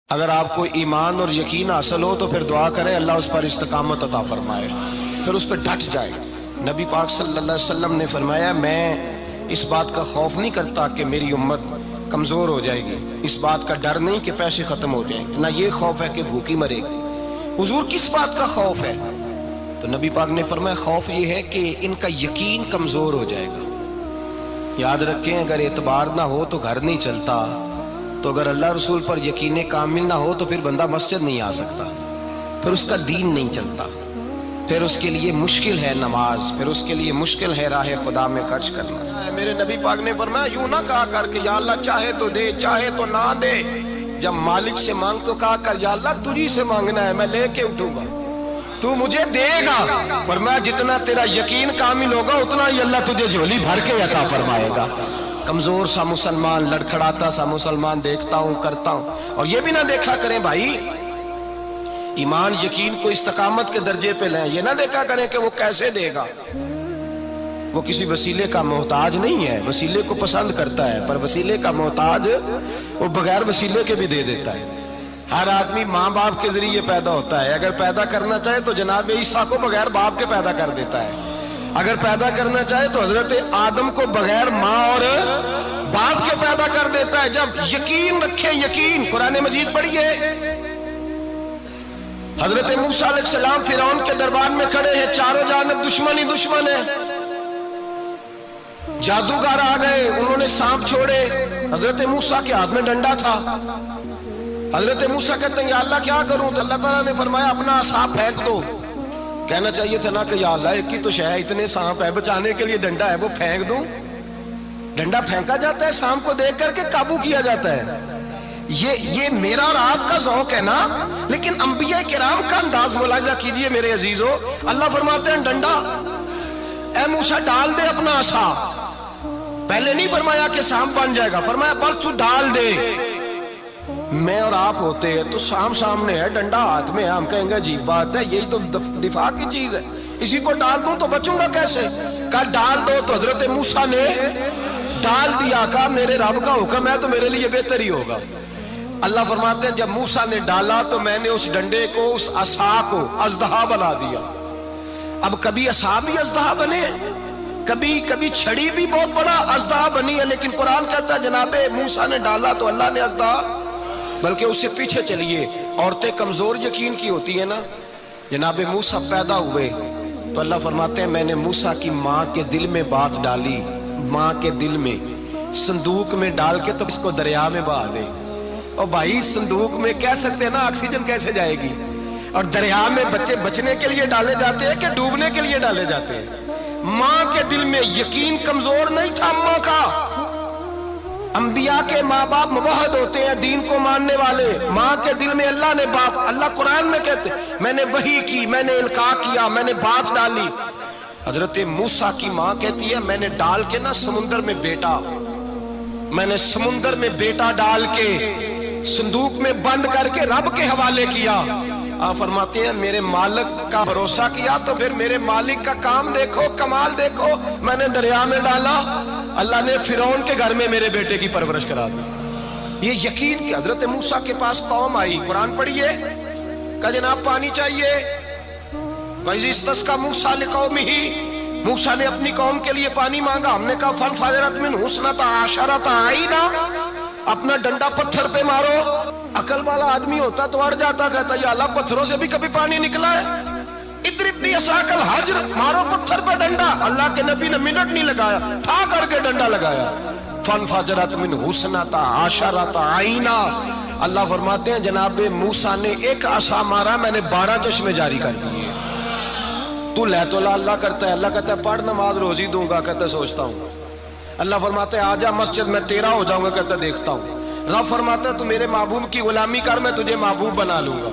اگر آپ کو ایمان اور یقین حاصل ہو تو پھر دعا کریں اللہ اس پر استقامت عطا فرمائے، پھر اس پہ ڈٹ جائے۔ نبی پاک صلی اللہ علیہ وسلم نے فرمایا میں اس بات کا خوف نہیں کرتا کہ میری امت کمزور ہو جائے گی، اس بات کا ڈر نہیں کہ پیسے ختم ہو جائیں گے، نہ یہ خوف ہے کہ بھوکی مرے گی۔ حضور کس بات کا خوف ہے؟ تو نبی پاک نے فرمایا خوف یہ ہے کہ ان کا یقین کمزور ہو جائے گا۔ یاد رکھیں اگر اعتبار نہ ہو تو گھر نہیں چلتا، تو اگر اللہ رسول پر یقین کامل نہ ہو تو پھر بندہ مسجد نہیں آ سکتا، پھر اس کا دین نہیں چلتا، پھر اس کے لیے مشکل ہے نماز، پھر اس کے لیے مشکل ہے راہ خدا میں خرچ کرنا۔ میرے نبی پاک نے فرمایا یوں نہ کہا کر کہ یا اللہ چاہے تو دے چاہے تو نہ دے، جب مالک سے مانگ تو کہا کر یا اللہ تجھی سے مانگنا ہے، میں لے کے اٹھوں گا، تو مجھے دے گا۔ فرمایا جتنا تیرا یقین کامل ہوگا اتنا ہی اللہ تجھے جھولی بھر کے عطا فرمائے گا۔ کمزور سا مسلمان، لڑکھڑاتا سا مسلمان دیکھتا ہوں کرتا ہوں، اور یہ بھی نہ دیکھا کریں بھائی ایمان یقین کو استقامت کے درجے پہ لیں، یہ نہ دیکھا کریں کہ وہ کیسے دے گا، وہ کسی وسیلے کا محتاج نہیں ہے، وسیلے کو پسند کرتا ہے، پر وسیلے کا محتاج وہ بغیر وسیلے کے بھی دے دیتا ہے۔ ہر آدمی ماں باپ کے ذریعے پیدا ہوتا ہے، اگر پیدا کرنا چاہے تو جناب عیسیٰ کو بغیر باپ کے پیدا کر دیتا ہے، اگر پیدا کرنا چاہے تو حضرت آدم کو بغیر ماں اور باپ کے پیدا کر دیتا ہے۔ جب یقین رکھیں، یقین قرآن مجید پڑھیے، حضرت موسیٰ علیہ السلام فرعون کے دربار میں کھڑے ہیں، چاروں جانب دشمن ہی دشمن ہے، جادوگر آ گئے، انہوں نے سانپ چھوڑے، حضرت موسیٰ کے ہاتھ میں ڈنڈا تھا۔ حضرت موسیٰ کہتے ہیں یا اللہ کیا کروں؟ تو اللہ تعالیٰ نے فرمایا اپنا عصا پھینک دو۔ کہنا چاہیے تھا نا کہ یا اللہ ایک ہی تو شے ہے، اتنے سانپ ہے، بچانے کے لیے ڈنڈا ہے وہ پھینک دوں؟ ڈنڈا پھینکا جاتا ہے، سانپ کو دیکھ کر کے قابو کیا جاتا ہے۔ یہ میرا اور آپ کا ذوق ہے نا، لیکن انبیاء کرام کا انداز ملاحظہ کیجئے میرے عزیزو۔ اللہ فرماتے ہیں ڈنڈا، اے موسیٰ ڈال دے اپنا عصا۔ پہلے نہیں فرمایا کہ سانپ بن جائے گا، فرمایا بس تو ڈال دے۔ میں اور آپ ہوتے ہیں تو سام سامنے ہے، ڈنڈا ہاتھ میں ہے، ہم کہیں گے عجیب بات ہے، یہی تو دفاع کی چیز ہے، اسی کو ڈال دوں تو بچوں گا کیسے؟ کہا ڈال دو، تو حضرت موسیٰ نے ڈال دیا، کہا میرے رب کا حکم ہے تو میرے لیے بہتر ہی ہوگا۔ اللہ فرماتے ہیں جب موسیٰ نے ڈالا تو میں نے اس ڈنڈے کو، اس عصا کو اژدہا بنا دیا۔ اب کبھی عصا بھی اژدہا بنے، کبھی چھڑی بھی بہت بڑا اژدہا بنی ہے، لیکن قرآن کہتا ہے جناب موسیٰ نے ڈالا تو اللہ نے اژدہا، بلکہ اس سے پیچھے چلیے، عورتیں کمزور یقین کی ہوتی ہیں نا۔ جناب موسیٰ پیدا ہوئے تو اللہ فرماتے ہیں میں نے موسیٰ کی ماں کے دل میں بات ڈالی، ماں کے دل میں، صندوق میں ڈال کے تو اس کو دریا میں بہا دے۔ اور بھائی صندوق میں کہہ سکتے ہیں نا آکسیجن کیسے جائے گی، اور دریا میں بچے بچنے کے لیے ڈالے جاتے ہیں کہ ڈوبنے کے لیے ڈالے جاتے ہیں؟ ماں کے دل میں یقین کمزور نہیں تھا ماں کا۔ انبیاء کے ماں باپ موحد ہوتے ہیں، دین کو ماننے والے، ماں کے دل میں اللہ نے بات، اللہ قرآن میں کہتے میں نے وحی کی، میں نے القاء کیا، میں نے بات ڈالی۔ حضرت موسیٰ کی ماں کہتی ہے میں نے ڈال کے نا سمندر میں بیٹا، میں نے سمندر میں بیٹا ڈال کے صندوق میں بند کر کے رب کے حوالے کیا۔ آپ فرماتے ہیں میرے مالک کا بھروسہ کیا تو پھر میرے مالک کا کام دیکھو، کمال دیکھو، میں نے دریا میں ڈالا، اللہ نے فرعون کے گھر میں میرے بیٹے کی پرورش کرا دی۔ یہ یقین کہ حضرت موسیٰ کے پاس قوم آئی، قرآن پڑھیے، کہا جناب پانی چاہیے، وَإِذِ اسْتَسْقَىٰ مُوسَىٰ لِقَوْمِهِ، موسیٰ نے اپنی قوم کے لیے پانی مانگا، ہم نے کہا فَانْفَجَرَتْ مِنْهُ اثْنَتَا عَشَرَةَ عَيْنًا، اپنا ڈنڈا پتھر پہ مارو۔ عقل والا آدمی ہوتا تو اڑ جاتا، کہتا یا اللہ پتھروں سے بھی کبھی پانی نکلا ہے؟ اضرب بعصاک الحجر، مارو پتھر پہ ڈنڈا۔ اللہ کے نبی نے منٹ نہیں لگایا، ٹھا کر کے ڈنڈا لگایا، فانفجرت منہ اثنتا عشرۃ عینا۔ اللہ فرماتے ہیں جناب موسیٰ نے ایک عصا مارا، میں نے 12 چشمے جاری کر دیے۔ تو لے تو لا اللہ کرتا ہے، اللہ کہتا ہے پڑھ نماز روزی دوں گا، کہتا ہے سوچتا ہوں۔ اللہ فرماتا ہے آجا مسجد میں تیرا ہو جاؤں گا، کہتا ہے دیکھتا ہوں۔ رب فرماتا ہے تو میرے محبوب کی غلامی کر، میں تجھے محبوب بنا لوں گا۔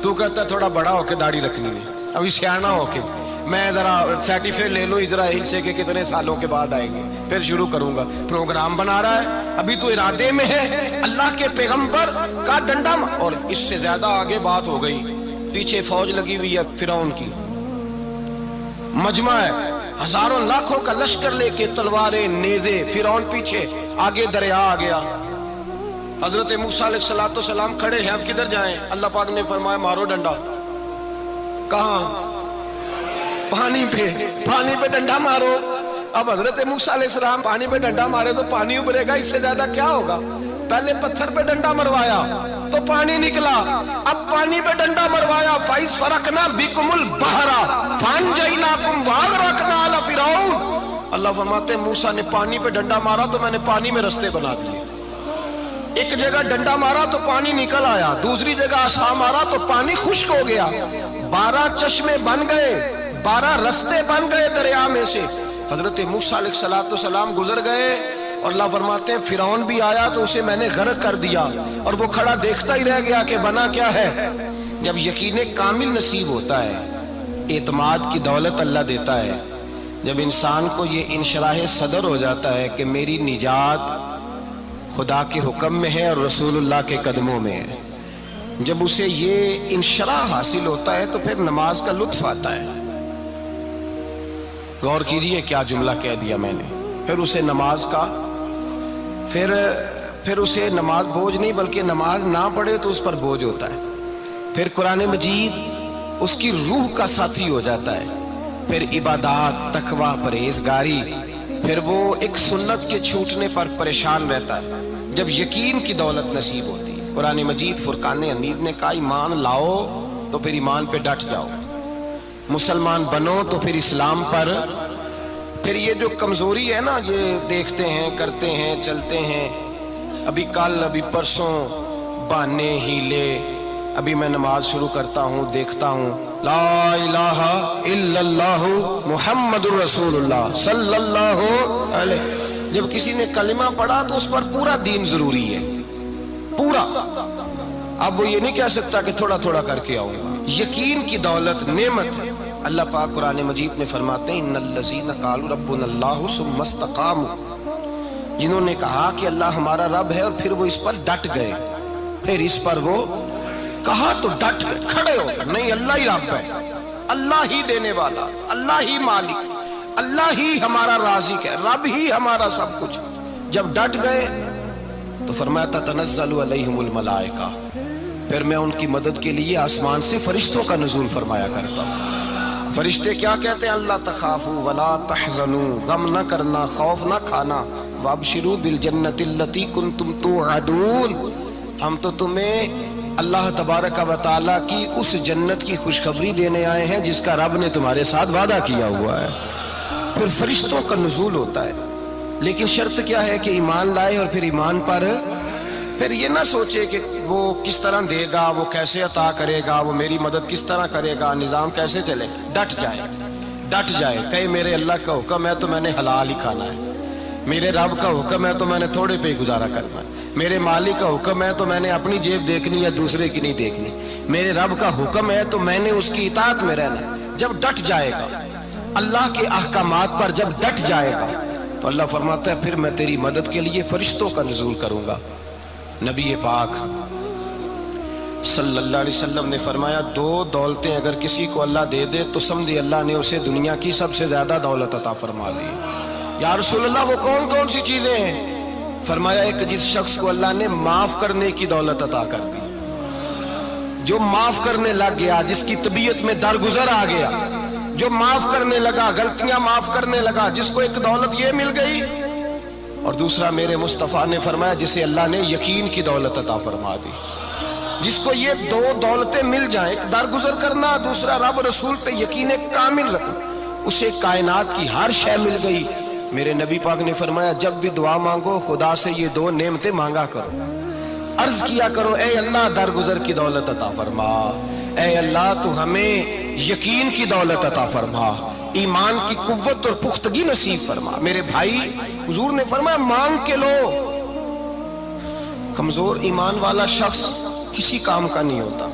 تو کہتا ہے تھوڑا بڑا ہو کے داڑھی رکھنی ہے، ابھی سیانا ہو کے میں ذرا سرٹیفکیٹ لے لوں اسرائیل سے کہ کتنے سالوں کے بعد آئیں گے، پھر شروع کروں گا۔ پروگرام بنا رہا ہے، ابھی تو ارادے میں ہے۔ اللہ کے پیغمبر کا ڈنڈا، اور اس سے زیادہ آگے بات ہو گئی، پیچھے فوج لگی ہوئی ہے فرعون کی، مجمع ہے، ہزاروں لاکھوں کا لشکر لے کے، تلواریں نیزے، فرعون پیچھے، آگے دریا آ گیا۔ حضرت موسیٰ علیہ السلام کھڑے ہیں، اب کدھر جائیں؟ اللہ پاک نے فرمایا مارو ڈنڈا۔ کہاں؟ پانی پہ ڈنڈا مارو۔ اب حضرت موسیٰ علیہ السلام پانی پہ ڈنڈا مارے تو پانی ابھرے گا، اس سے زیادہ کیا ہوگا؟ پہلے پتھر پہ ڈنڈا مروایا تو پانی نکلا، اب پانی پہ ڈنڈا مروایا، فَإِذْ فَرَقْنَا بِكُمُ الْبَحْرَ فَأَنْجَيْنَاكُمْ وَأَغْرَقْنَا آلَ فِرْعَوْنَ۔ اللہ فرماتے ہیں موسیٰ نے پانی پہ ڈنڈا مارا تو میں نے پانی میں رستے بنا دیے۔ ایک جگہ ڈنڈا مارا تو پانی نکل آیا، دوسری جگہ عصا مارا تو پانی خشک ہو گیا، 12 چشمے بن گئے، 12 رستے بن گئے دریا میں سے۔ حضرت موسیٰ علیہ السلام گزر گئے اور اللہ فرماتے ہیں فرعون بھی آیا تو اسے میں نے غرق کر دیا، اور وہ کھڑا دیکھتا ہی رہ گیا کہ بنا کیا ہے۔ جب یقین کامل نصیب ہوتا ہے، اعتماد کی دولت اللہ دیتا ہے، جب انسان کو یہ انشراح صدر ہو جاتا ہے کہ میری نجات خدا کے حکم میں ہے اور رسول اللہ کے قدموں میں ہے، جب اسے یہ انشراح حاصل ہوتا ہے تو پھر نماز کا لطف آتا ہے۔ غور کیجئے کیا جملہ کہہ دیا میں نے، پھر اسے نماز کا پھر اسے نماز بوجھ نہیں بلکہ نماز نہ پڑھے تو اس پر بوجھ ہوتا ہے، پھر قرآن مجید اس کی روح کا ساتھی ہو جاتا ہے، پھر عبادات، تقوی، پرہیزگاری، پھر وہ ایک سنت کے چھوٹنے پر پریشان رہتا ہے جب یقین کی دولت نصیب ہوتی ہے۔ قرآن مجید فرقان حمید نے کہا ایمان لاؤ تو پھر ایمان پہ ڈٹ جاؤ، مسلمان بنو تو پھر اسلام پر۔ پھر یہ جو کمزوری ہے نا، یہ دیکھتے ہیں، کرتے ہیں، چلتے ہیں، ابھی کل ابھی پرسوں بہانے ہیلے، ابھی میں نماز شروع کرتا ہوں دیکھتا ہوں لا الہ الا اللہ محمد الرسول اللہ صلی اللہ علیہ، جب کسی نے کلمہ پڑھا تو اس پر پورا دین ضروری ہے، پورا۔ اب وہ یہ نہیں کہہ سکتا کہ تھوڑا تھوڑا کر کے آؤں گا۔ یقین کی دولت نعمت ہے۔ اللہ پاک قرآن مجید میں فرماتے ہیں ان الذین قالوا ربنا اللہ ثم استقاموا، جنہوں نے کہا کہ اللہ ہمارا رب ہے اور پھر وہ اس پر ڈٹ گئے، پھر اس پر وہ کہا تو ڈٹ گئے، کھڑے ہو گئے، نہیں اللہ ہی رب ہے، اللہ ہی دینے والا، اللہ ہی مالک، اللہ ہی ہمارا رازق ہے، رب ہی ہمارا سب کچھ۔ جب ڈٹ گئے تو فرمایا تتنزل علیہم الملائکہ، پھر میں ان کی مدد کے لیے آسمان سے فرشتوں کا نزول فرمایا کرتا ہوں۔ فرشتے کیا کہتے ہیں؟ اللہ تخافوا ولا تحزنوا، غم نہ کرنا، خوف نہ کھانا، وابشروا بالجنۃ التی کنتم توعدون، ہم تو تمہیں اللہ تبارک و تعالیٰ کی اس جنت کی خوشخبری دینے آئے ہیں جس کا رب نے تمہارے ساتھ وعدہ کیا ہوا ہے۔ پھر فرشتوں کا نزول ہوتا ہے، لیکن شرط کیا ہے کہ ایمان لائے، اور پھر ایمان پر پھر یہ نہ سوچے کہ وہ کس طرح دے گا، وہ کیسے عطا کرے گا، وہ میری مدد کس طرح کرے گا، نظام کیسے چلے، ڈٹ جائے، کہے میرے اللہ کا حکم ہے تو میں نے حلال ہی کھانا ہے، میرے رب کا حکم ہے تو میں نے تھوڑے پہ گزارا کرنا ہے، میرے مالک کا حکم ہے تو میں نے اپنی جیب دیکھنی یا دوسرے کی نہیں دیکھنی، میرے رب کا حکم ہے تو میں نے اس کی اطاعت میں رہنا۔ جب ڈٹ جائے گا اللہ کے احکامات پر، جب ڈٹ جائے گا تو اللہ فرماتا ہے پھر میں تیری مدد کے لیے فرشتوں کا نزول کروں گا۔ نبی پاک صلی اللہ علیہ وسلم نے فرمایا 2 دولتیں اگر کسی کو اللہ دے دے تو سمجھے اللہ نے اسے دنیا کی سب سے زیادہ دولت عطا فرما دی۔ یا رسول اللہ وہ کون کون سی چیزیں ہیں؟ فرمایا ایک جس شخص کو اللہ نے معاف کرنے کی دولت عطا کر دی، جو معاف کرنے لگ گیا، جس کی طبیعت میں درگزر آ گیا، جو معاف کرنے لگا، غلطیاں معاف کرنے لگا، جس کو ایک دولت یہ مل گئی، اور دوسرا میرے مصطفیٰ نے فرمایا جسے اللہ نے یقین کی دولت عطا فرما دی۔ جس کو یہ 2 دولتیں مل جائیں، ایک درگزر کرنا، دوسرا رب رسول پہ یقین کامل رکھنا، اسے کائنات کی ہر شے مل گئی۔ میرے نبی پاک نے فرمایا جب بھی دعا مانگو خدا سے یہ 2 نعمتیں مانگا کرو، عرض کیا کرو اے اللہ درگزر کی دولت عطا فرما، اے اللہ تو ہمیں یقین کی دولت عطا فرما، ایمان کی قوت اور پختگی نصیب فرما۔ میرے بھائی حضور نے فرمایا مانگ کے لو۔ کمزور ایمان والا شخص کسی کام کا نہیں ہوتا۔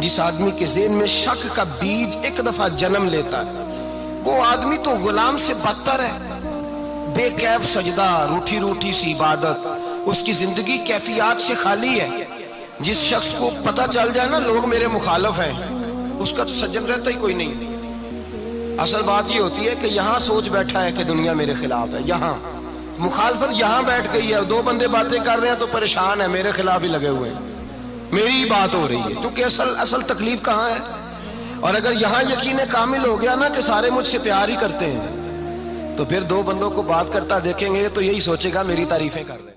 جس آدمی کے ذہن میں شک کا بیج ایک دفعہ جنم لیتا ہے وہ آدمی تو غلام سے بدتر ہے، بے کیف سجدہ، روٹھی روٹھی سی عبادت، اس کی زندگی کیفیات سے خالی ہے۔ جس شخص کو پتہ چل جائے نا لوگ میرے مخالف ہیں، اس کا تو سجن رہتا ہی کوئی نہیں۔ اصل بات یہ ہوتی ہے کہ یہاں سوچ بیٹھا ہے کہ دنیا میرے خلاف ہے، یہاں مخالفت یہاں بیٹھ گئی ہے، دو بندے باتیں کر رہے ہیں تو پریشان ہے، میرے خلاف ہی لگے ہوئے ہیں، میری ہی بات ہو رہی ہے، کیونکہ اصل تکلیف کہاں ہے؟ اور اگر یہاں یقین کامل ہو گیا نا کہ سارے مجھ سے پیار ہی کرتے ہیں، تو پھر دو بندوں کو بات کرتا دیکھیں گے تو یہی سوچے گا میری تعریفیں کر رہے ہیں۔